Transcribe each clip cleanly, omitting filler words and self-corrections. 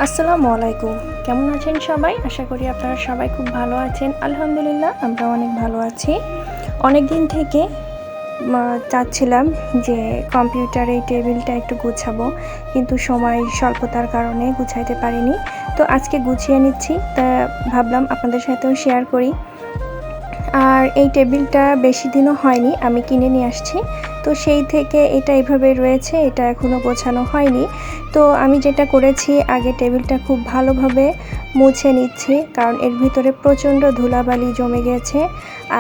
আসসালামু আলাইকুম। কেমন আছেন সবাই? আশা করি আপনারা সবাই খুব ভালো আছেন। আলহামদুলিল্লাহ আমরাও অনেক ভালো আছি। অনেক দিন থেকে চাচ্ছিলাম যে কম্পিউটারে এই টেবিলটা একটু গুছাবো, কিন্তু সময় স্বল্পতার কারণে গুছাইতে পারিনি। তো আজকে গুছিয়ে নিচ্ছি, তা ভাবলাম আপনাদের সাথেও শেয়ার করি। আর এই টেবিলটা বেশি দিনও হয়নি, আমি কিনে নিয়ে আসছি। তো সেই থেকে এটা এভাবে রয়েছে, এটা এখনও গোছানো হয়নি। তো আমি যেটা করেছি, আগে টেবিলটা খুব ভালোভাবে মুছে নিচ্ছি, কারণ এর ভিতরে প্রচণ্ড ধুলাবালি জমে গেছে।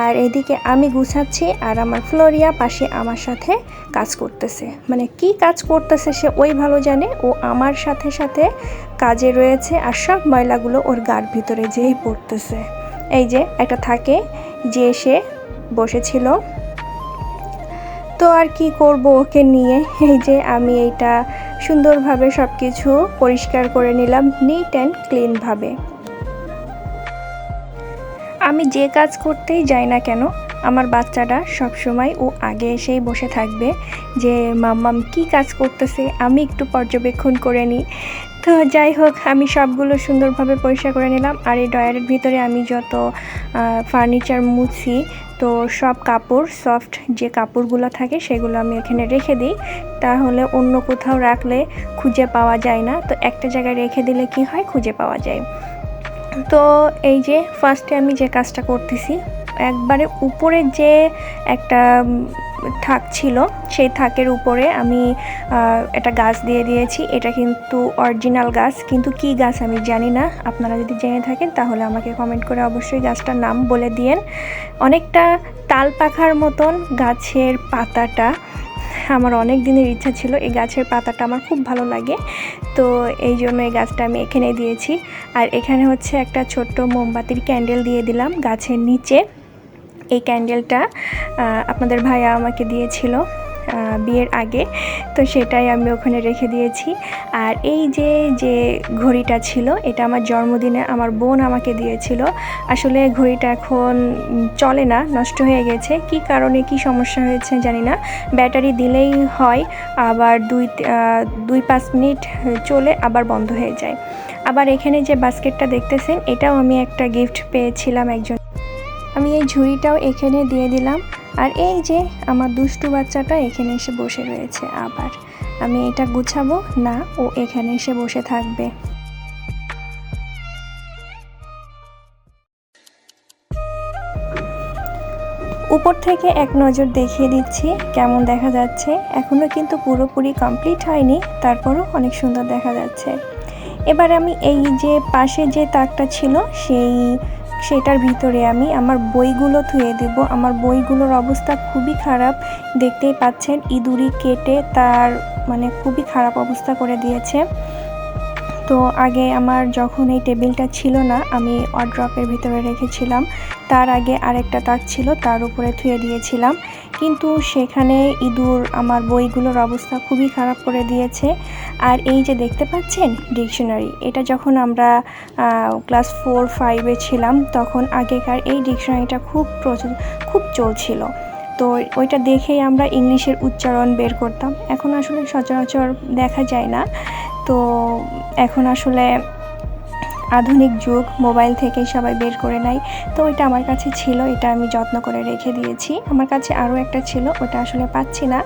আর এদিকে আমি গুছাচ্ছি, আর আমার ফ্লোরিয়া পাশে আমার সাথে কাজ করতেছে। মানে কি কাজ করতেছে সে ওই ভালো জানে, ও আমার সাথে সাথে কাজে রয়েছে, আর সব ময়লাগুলো ওর গার ভিতরে যেই পড়তেছে। এই যে একটা থাকে যে এসে বসেছিল, তো আর কি করব ওকে নিয়ে। এই যে আমি এইটা সুন্দরভাবে সব কিছু পরিষ্কার করে নিলাম, নিট অ্যান্ড ক্লিনভাবে। আমি যে কাজ করতেই যাই না কেন, আমার বাচ্চাটা সবসময় ও আগে এসেই বসে থাকবে যে মাম্মাম কি কাজ করতেছে, আমি একটু পর্যবেক্ষণ করে নিই। তো যাই হোক, আমি সবগুলো সুন্দরভাবে পরিষ্কার করে নিলাম। আর এই ড্রয়ারের ভিতরে আমি যত ফার্নিচার মুছি, তো সব কাপড়, সফট যে কাপড়গুলো থাকে সেগুলো আমি এখানে রেখে দিই, তাহলে অন্য কোথাও রাখলে খুঁজে পাওয়া যায় না। তো একটা জায়গায় রেখে দিলে কি হয়, খুঁজে পাওয়া যায়। তো এই যে ফার্স্টে আমি যে কাজটা করতেছি, একবারে উপরে যে একটা থাক ছিল, সেই থাকের উপরে আমি একটা গাছ দিয়ে দিয়েছি। এটা কিন্তু অরিজিনাল গাছ, কিন্তু কি গাছ আমি জানি না। আপনারা যদি জেনে থাকেন তাহলে আমাকে কমেন্ট করে অবশ্যই গাছটার নাম বলে দিয়েন। অনেকটা তাল পাখার মতন গাছের পাতাটা, আমার অনেক দিনের ইচ্ছা ছিল, এই গাছের পাতাটা আমার খুব ভালো লাগে। তো এই জন্য এই গাছটা আমি এখানে দিয়েছি। আর এখানে হচ্ছে একটা ছোট্ট মোমবাতির ক্যান্ডেল দিয়ে দিলাম গাছের নিচে। এই ক্যান্ডেলটা আপনাদের ভাইয়া আমাকে দিয়েছিল বিয়ের আগে, তো সেটাই আমি ওখানে রেখে দিয়েছি। আর এই যে যে ঘড়িটা ছিল, এটা আমার জন্মদিনে আমার বোন আমাকে দিয়েছিল। আসলে ঘড়িটা এখন চলে না, নষ্ট হয়ে গেছে। কি কারণে কি সমস্যা হয়েছে জানি না, ব্যাটারি দিলেই হয়, আবার 2-5 মিনিট চলে আবার বন্ধ হয়ে যায়। আবার এখানে যে বাস্কেটটা দেখতেছেন, এটাও আমি একটা গিফট পেয়েছিলাম একজন। আমি এই ঝুড়িটাও এখানে দিয়ে দিলাম। আর এই যে আমার দুষ্টু বাচ্চাটা এখানে এসে বসে রয়েছে, আবার আমি এটা গুছাবো না, ও এখানে এসে বসে থাকবে। উপর থেকে এক নজর দেখিয়ে দিচ্ছি কেমন দেখা যাচ্ছে। এখনও কিন্তু পুরোপুরি কমপ্লিট হয়নি, তারপরও অনেক সুন্দর দেখা যাচ্ছে। এবার আমি এই যে পাশে যে তাকটা ছিল, সেটার ভিতরে আমি আমার বইগুলো ধুয়ে দেব। আমার বইগুলোর অবস্থা খুবই খারাপ, দেখতেই পাচ্ছেন, ইঁদুরি কেটে তার মানে খুবই খারাপ অবস্থা করে দিয়েছে। তো আগে আমার যখন এই টেবিলটা ছিল না, আমি ওয়ারড্রপের ভিতরে রেখেছিলাম। তার আগে আরেকটা তাক ছিল, তার উপরে ধুয়ে দিয়েছিলাম, কিন্তু সেখানে ইঁদুর আমার বইগুলোর অবস্থা খুবই খারাপ করে দিয়েছে। আর এই যে দেখতে পাচ্ছেন ডিকশনারি, এটা যখন আমরা ক্লাস 4-5-এ ছিলাম, তখন আগেকার এই ডিকশনারিটা খুব চলছিল। তো ওইটা দেখেই আমরা ইংলিশের উচ্চারণ বের করতাম। এখন আসলে সচরাচর দেখা যায় না। তো এখন আসলে আধুনিক যুগ, মোবাইল থেকেই সবাই বের করে নেয়। তো ওইটা আমার কাছে ছিল, এটা আমি যত্ন করে রেখে দিয়েছি। আমার কাছে আরও একটা ছিল, ওটা আসলে পাচ্ছি না।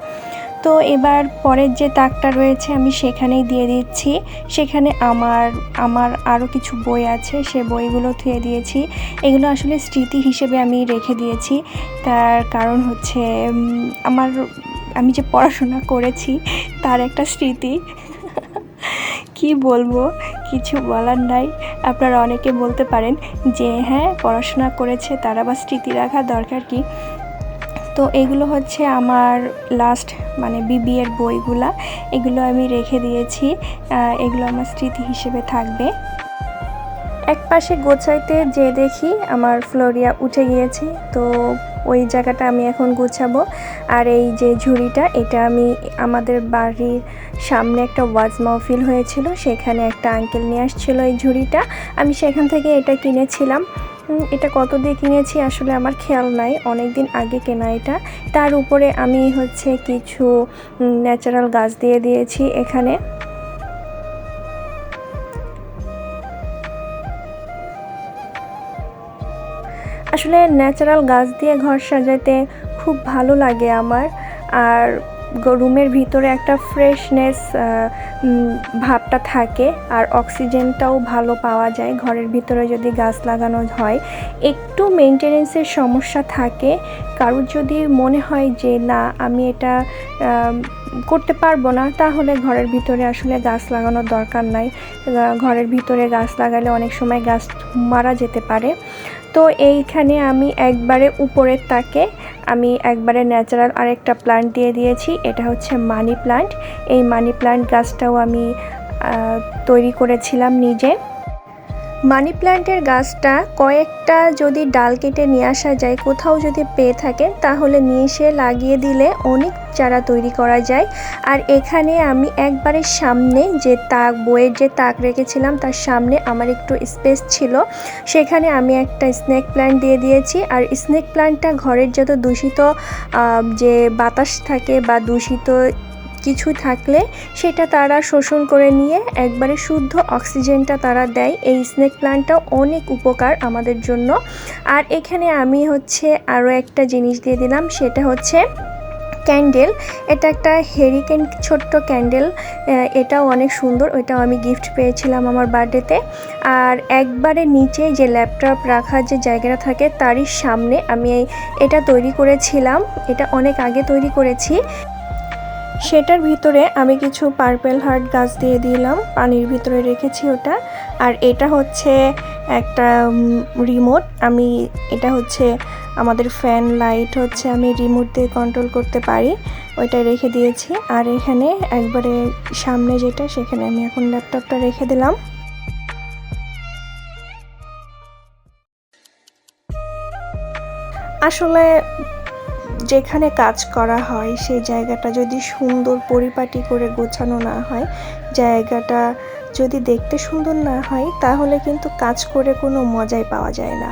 তো এবার পরের যে তাকটা রয়েছে আমি সেখানেই দিয়ে দিচ্ছি। সেখানে আমার আরও কিছু বই আছে, সে বইগুলো ধুয়ে দিয়েছি। এগুলো আসলে স্মৃতি হিসেবে আমি রেখে দিয়েছি। তার কারণ হচ্ছে আমি যে পড়াশোনা করেছি তার একটা স্মৃতি। কি বলবো, কিছু বলার নাই। আপনারা অনেকে বলতে পারেন যে হ্যাঁ, পড়াশোনা করেছে তার আবার স্মৃতি রাখা দরকার কি। তো এগুলো হচ্ছে আমার লাস্ট মানে বিবিএর বইগুলা, এগুলো আমি রেখে দিয়েছি। এগুলো আমার স্মৃতি হিসেবে থাকবে। এক পাশে গোছাইতে যে দেখি আমার ফ্লোরিয়া উঠে গিয়েছে, তো ওই জায়গাটা আমি এখন গুছাবো। আর এই যে ঝুড়িটা, এটা আমি আমাদের বাড়ির সামনে একটা ওয়াজ মাহফিল হয়েছিল, সেখানে একটা আঙ্কেল নিয়ে আসছিল এই ঝুড়িটা। আমি সেখান থেকে এটা কিনেছিলাম। এটা কত দিয়ে কিনেছি আসলে আমার খেয়াল নাই, অনেক দিন আগে কেনা এটা। তার উপরে আমি হচ্ছে কিছু ন্যাচারাল গাছ দিয়ে দিয়েছি এখানে। আসলে ন্যাচারাল গাছ দিয়ে ঘর সাজাতে খুব ভালো লাগে আমার। আর রুমের ভিতরে একটা ফ্রেশনেস ভাবটা থাকে, আর অক্সিজেনটাও ভালো পাওয়া যায় ঘরের ভিতরে যদি গাছ লাগানো হয়। একটু মেনটেনেন্সের সমস্যা থাকে, কারোর যদি মনে হয় যে না আমি এটা করতে পারবো না, তাহলে ঘরের ভিতরে আসলে গাছ লাগানোর দরকার নাই। ঘরের ভিতরে গাছ লাগালে অনেক সময় গাছ মারা যেতে পারে। তো এইখানে আমি একবারে উপরের তাকে আমি একবারে ন্যাচারাল আরেকটা প্লান্ট দিয়ে দিয়েছি। এটা হচ্ছে মানি প্লান্ট। এই মানি প্লান্ট গাছটাও আমি তৈরি করেছিলাম নিজে। মানি প্ল্যান্টের গাছটা কয়েকটা যদি ডাল কেটে নিয়ে আসা যায়, কোথাও যদি পেয়ে থাকেন তাহলে নিয়ে এসে লাগিয়ে দিলে অনেক চারা তৈরি করা যায়। আর এখানে আমি একবারে সামনে যে তাক, বইয়ের যে তাক রেখেছিলাম তার সামনে আমার একটু স্পেস ছিল, সেখানে আমি একটা স্নেক প্ল্যান্ট দিয়ে দিয়েছি। আর স্নেক প্ল্যান্টটা ঘরের যত দূষিত যে বাতাস থাকে বা দূষিত কিছু থাকলে সেটা তারা শোষণ করে নিয়ে একবারে শুদ্ধ অক্সিজেনটা তারা দেয়। এই স্নেক প্ল্যান্টটা অনেক উপকার আমাদের জন্য। আর এখানে আমি হচ্ছে আরও একটা জিনিস দিয়ে দিলাম, সেটা হচ্ছে ক্যান্ডেল। এটা একটা হেরিকেন ছোট্ট ক্যান্ডেল, এটাও অনেক সুন্দর। ওইটাও আমি গিফট পেয়েছিলাম আমার বার্থডেতে। আর একবারে নিচে যে ল্যাপটপ রাখার যে জায়গাটা থাকে তারই সামনে আমি এটা তৈরি করেছিলাম। এটা অনেক আগে তৈরি করেছি। সেটার ভিতরে আমি কিছু পার্পেল হার্ট গাছ দিয়ে দিলাম, পানির ভিতরে রেখেছি ওটা। আর এটা হচ্ছে একটা রিমোট, আমি এটা হচ্ছে আমাদের ফ্যান লাইট হচ্ছে আমি রিমোট দিয়ে কন্ট্রোল করতে পারি, ওইটা রেখে দিয়েছি। আর এখানে একবারে সামনে যেটা, সেখানে আমি এখন ল্যাপটপটা রেখে দিলাম। আসলে যেখানে কাজ করা হয় সেই জায়গাটা যদি সুন্দর পরিপাটি করে গোছানো না হয়, জায়গাটা যদি দেখতে সুন্দর না হয়, তাহলে কিন্তু কাজ করে কোনো মজাই পাওয়া যায় না।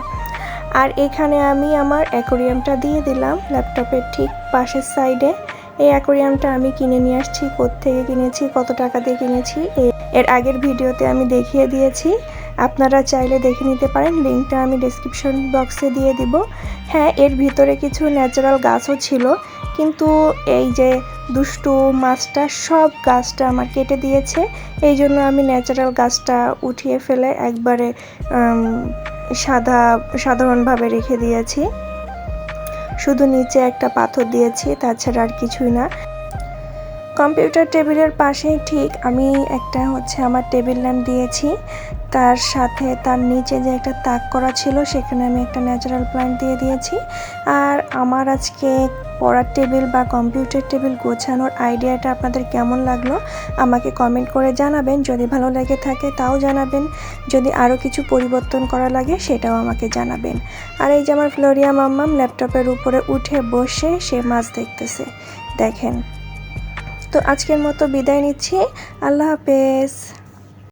আর এখানে আমি আমার অ্যাকোরিয়ামটা দিয়ে দিলাম ল্যাপটপের ঠিক পাশের সাইডে। এই অ্যাকোরিয়ামটা আমি কিনে নিয়ে আসছি, কোত্থেকে কিনেছি, কত টাকা দিয়ে কিনেছি এর আগের ভিডিওতে আমি দেখিয়ে দিয়েছি, আপনারা চাইলে দেখে নিতে পারেন। লিঙ্কটা আমি ডেসক্রিপশন বক্সে দিয়ে দিব। হ্যাঁ, এর ভিতরে কিছু ন্যাচারাল গাছও ছিল, কিন্তু এই যে দুষ্টু মাছটা সব গাছটা আমার কেটে দিয়েছে। এই জন্য আমি ন্যাচারাল গাছটা উঠিয়ে ফেলে একবারে সাধারণভাবে রেখে দিয়েছি। শুধু নিচে একটা পাথর দিয়েছি, তাছাড়া আর কিছুই না। কম্পিউটার টেবিলের পাশেই ঠিক আমি একটা হচ্ছে আমার টেবিল ল্যাম্প দিয়েছি, তার সাথে তার নিচে যে একটা তাক করা ছিল সেখানে আমি একটা ন্যাচারাল প্ল্যান্ট দিয়ে দিয়েছি। আর আমার আজকে পড়ার টেবিল বা কম্পিউটার টেবিল গোছানোর আইডিয়াটা আপনাদের কেমন লাগলো আমাকে কমেন্ট করে জানাবেন। যদি ভালো লেগে থাকে তাও জানাবেন, যদি আরও কিছু পরিবর্তন করা লাগে সেটাও আমাকে জানাবেন। আর এই যে আমার ফ্লোরিয়া মাম্মাম ল্যাপটপের উপরে উঠে বসে সে মাছ দেখতেছে, দেখেন। তো আজকের মতো বিদায় নিচ্ছি, আল্লাহ হাফেজ।